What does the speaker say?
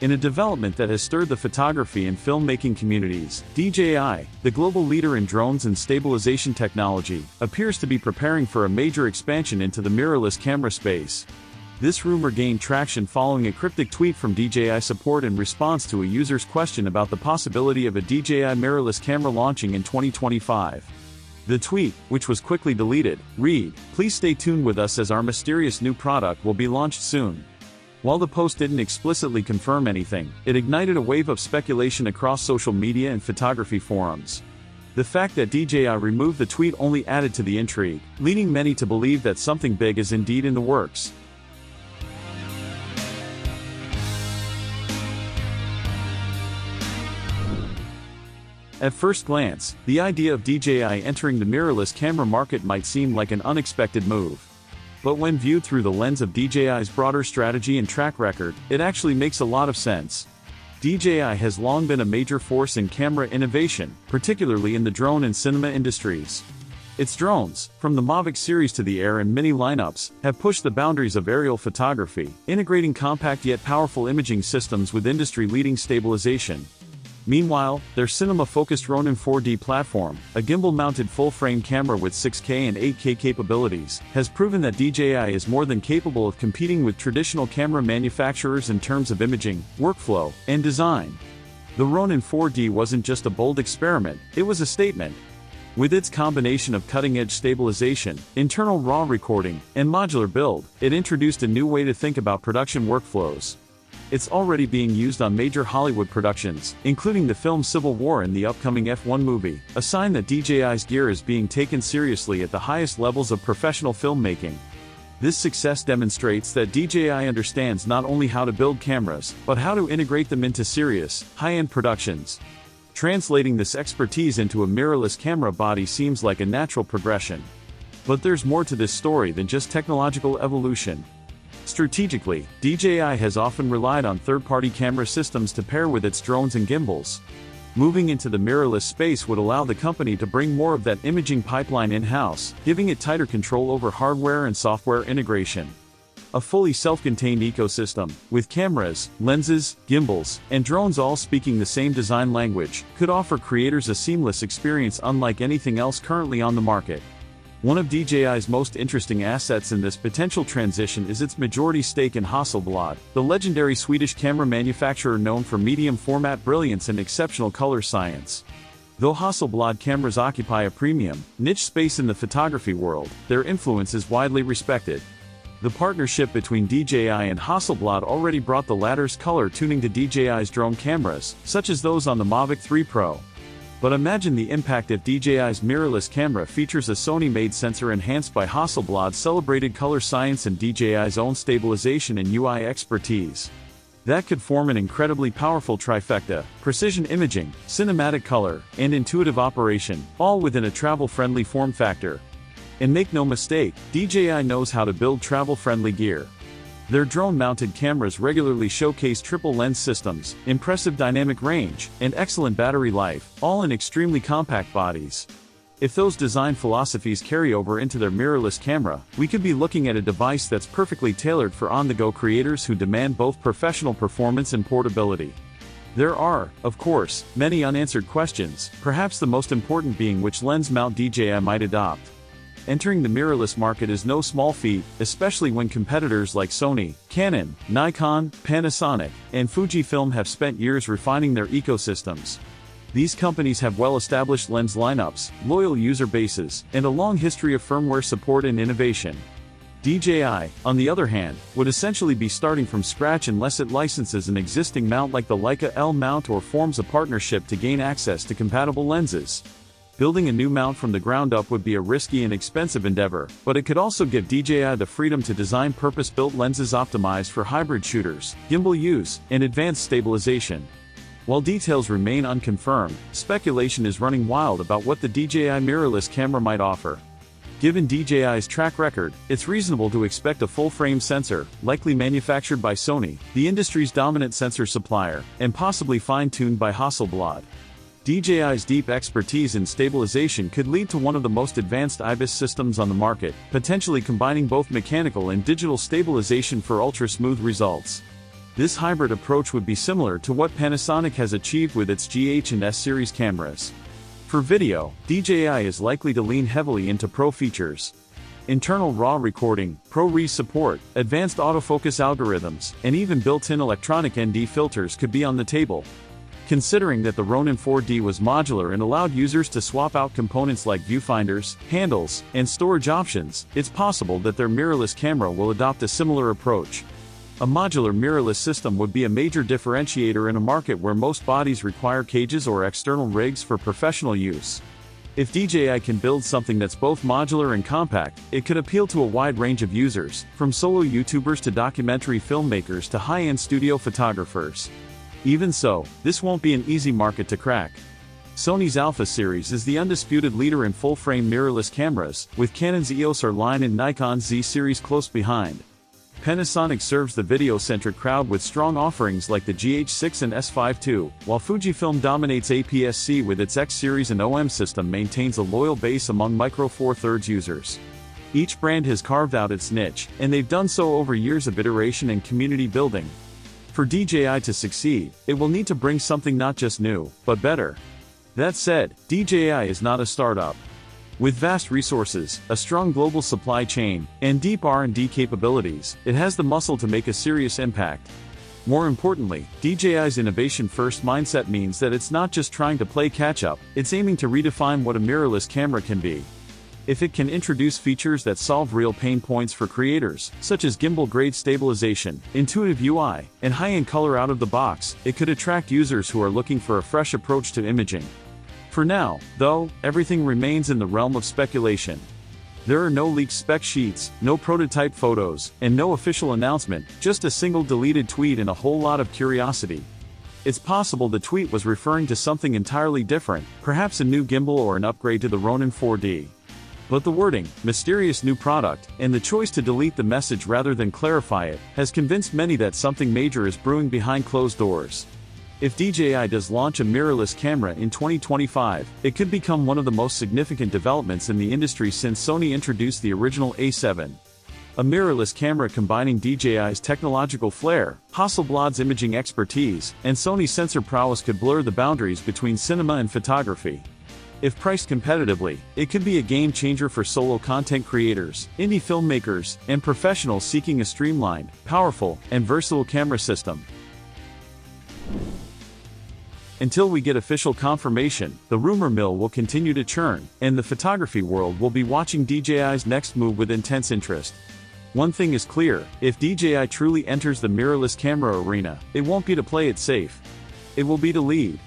In a development that has stirred the photography and filmmaking communities, DJI, the global leader in drones and stabilization technology, appears to be preparing for a major expansion into the mirrorless camera space. This rumor gained traction following a cryptic tweet from DJI support in response to a user's question about the possibility of a DJI mirrorless camera launching in 2025. The tweet, which was quickly deleted, read, "Please stay tuned with us as our mysterious new product will be launched soon." While the post didn't explicitly confirm anything, it ignited a wave of speculation across social media and photography forums. The fact that DJI removed the tweet only added to the intrigue, leading many to believe that something big is indeed in the works. At first glance, the idea of DJI entering the mirrorless camera market might seem like an unexpected move. But when viewed through the lens of DJI's broader strategy and track record, it actually makes a lot of sense. DJI has long been a major force in camera innovation, particularly in the drone and cinema industries. Its drones, from the Mavic series to the Air and Mini lineups, have pushed the boundaries of aerial photography, integrating compact yet powerful imaging systems with industry-leading stabilization. Meanwhile, their cinema-focused Ronin 4D platform, a gimbal-mounted full-frame camera with 6K and 8K capabilities, has proven that DJI is more than capable of competing with traditional camera manufacturers in terms of imaging, workflow, and design. The Ronin 4D wasn't just a bold experiment, it was a statement. With its combination of cutting-edge stabilization, internal RAW recording, and modular build, it introduced a new way to think about production workflows. It's already being used on major Hollywood productions, including the film Civil War and the upcoming F1 movie, a sign that DJI's gear is being taken seriously at the highest levels of professional filmmaking. This success demonstrates that DJI understands not only how to build cameras, but how to integrate them into serious, high-end productions. Translating this expertise into a mirrorless camera body seems like a natural progression. But there's more to this story than just technological evolution. Strategically, DJI has often relied on third-party camera systems to pair with its drones and gimbals. Moving into the mirrorless space would allow the company to bring more of that imaging pipeline in-house, giving it tighter control over hardware and software integration. A fully self-contained ecosystem, with cameras, lenses, gimbals, and drones all speaking the same design language, could offer creators a seamless experience unlike anything else currently on the market. One of DJI's most interesting assets in this potential transition is its majority stake in Hasselblad, the legendary Swedish camera manufacturer known for medium-format brilliance and exceptional color science. Though Hasselblad cameras occupy a premium, niche space in the photography world, their influence is widely respected. The partnership between DJI and Hasselblad already brought the latter's color tuning to DJI's drone cameras, such as those on the Mavic 3 Pro. But imagine the impact if DJI's mirrorless camera features a Sony-made sensor enhanced by Hasselblad's celebrated color science and DJI's own stabilization and UI expertise. That could form an incredibly powerful trifecta: precision imaging, cinematic color, and intuitive operation, all within a travel-friendly form factor. And make no mistake, DJI knows how to build travel-friendly gear. Their drone-mounted cameras regularly showcase triple-lens systems, impressive dynamic range, and excellent battery life, all in extremely compact bodies. If those design philosophies carry over into their mirrorless camera, we could be looking at a device that's perfectly tailored for on-the-go creators who demand both professional performance and portability. There are, of course, many unanswered questions, perhaps the most important being which lens mount DJI might adopt. Entering the mirrorless market is no small feat, especially when competitors like Sony, Canon, Nikon, Panasonic, and Fujifilm have spent years refining their ecosystems. These companies have well-established lens lineups, loyal user bases, and a long history of firmware support and innovation. DJI, on the other hand, would essentially be starting from scratch unless it licenses an existing mount like the Leica L mount or forms a partnership to gain access to compatible lenses. Building a new mount from the ground up would be a risky and expensive endeavor, but it could also give DJI the freedom to design purpose-built lenses optimized for hybrid shooters, gimbal use, and advanced stabilization. While details remain unconfirmed, speculation is running wild about what the DJI mirrorless camera might offer. Given DJI's track record, it's reasonable to expect a full-frame sensor, likely manufactured by Sony, the industry's dominant sensor supplier, and possibly fine-tuned by Hasselblad. DJI's deep expertise in stabilization could lead to one of the most advanced IBIS systems on the market, potentially combining both mechanical and digital stabilization for ultra-smooth results. This hybrid approach would be similar to what Panasonic has achieved with its GH and S series cameras. For video, DJI is likely to lean heavily into pro features. Internal RAW recording, ProRes support, advanced autofocus algorithms, and even built-in electronic ND filters could be on the table. Considering that the Ronin 4D was modular and allowed users to swap out components like viewfinders, handles, and storage options, it's possible that their mirrorless camera will adopt a similar approach. A modular mirrorless system would be a major differentiator in a market where most bodies require cages or external rigs for professional use. If DJI can build something that's both modular and compact, it could appeal to a wide range of users, from solo YouTubers to documentary filmmakers to high-end studio photographers. Even so, this won't be an easy market to crack. Sony's Alpha series is the undisputed leader in full-frame mirrorless cameras, with Canon's EOS R line and Nikon's Z series close behind. Panasonic serves the video-centric crowd with strong offerings like the GH6 and S5 II, while Fujifilm dominates APS-C with its X series and OM system maintains a loyal base among Micro Four Thirds users. Each brand has carved out its niche, and they've done so over years of iteration and community building. For DJI to succeed, it will need to bring something not just new, but better. That said, DJI is not a startup. With vast resources, a strong global supply chain, and deep R&D capabilities, it has the muscle to make a serious impact. More importantly, DJI's innovation-first mindset means that it's not just trying to play catch-up, it's aiming to redefine what a mirrorless camera can be. If it can introduce features that solve real pain points for creators, such as gimbal-grade stabilization, intuitive UI, and high-end color out of the box, it could attract users who are looking for a fresh approach to imaging. For now, though, everything remains in the realm of speculation. There are no leaked spec sheets, no prototype photos, and no official announcement, just a single deleted tweet and a whole lot of curiosity. It's possible the tweet was referring to something entirely different, perhaps a new gimbal or an upgrade to the Ronin 4D. But the wording, mysterious new product, and the choice to delete the message rather than clarify it, has convinced many that something major is brewing behind closed doors. If DJI does launch a mirrorless camera in 2025, it could become one of the most significant developments in the industry since Sony introduced the original A7. A mirrorless camera combining DJI's technological flair, Hasselblad's imaging expertise, and Sony's sensor prowess could blur the boundaries between cinema and photography. If priced competitively, it could be a game-changer for solo content creators, indie filmmakers, and professionals seeking a streamlined, powerful, and versatile camera system. Until we get official confirmation, the rumor mill will continue to churn, and the photography world will be watching DJI's next move with intense interest. One thing is clear, if DJI truly enters the mirrorless camera arena, it won't be to play it safe. It will be to lead.